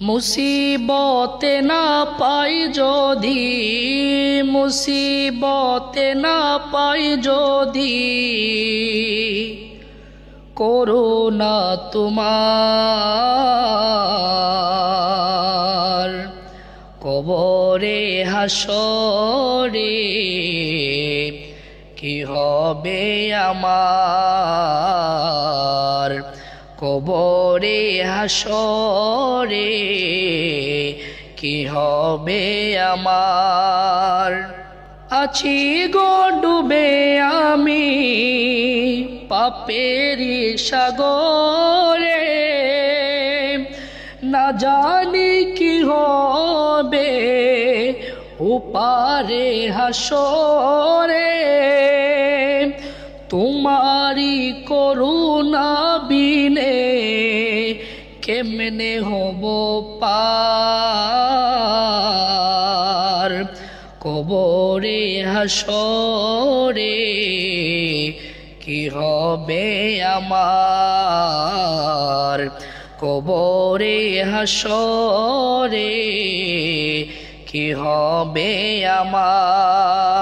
মুসিবতে না পাই যদি, মুসিবতে না পাই যদি, করুণা তোমার। কবরে হাসরে কি হবে আমার, কবরে হাসরে কি হবে আমার। আছি গো ডুবে আমি পাপেরি সাগরে, না জানি কি হবে ওপারে হাসরে। তোমারি করুণা বিনে কেমনে হব পার, কবরে হাসরে কি হবে আমার, কবরে হাসরে কি হবে আমার।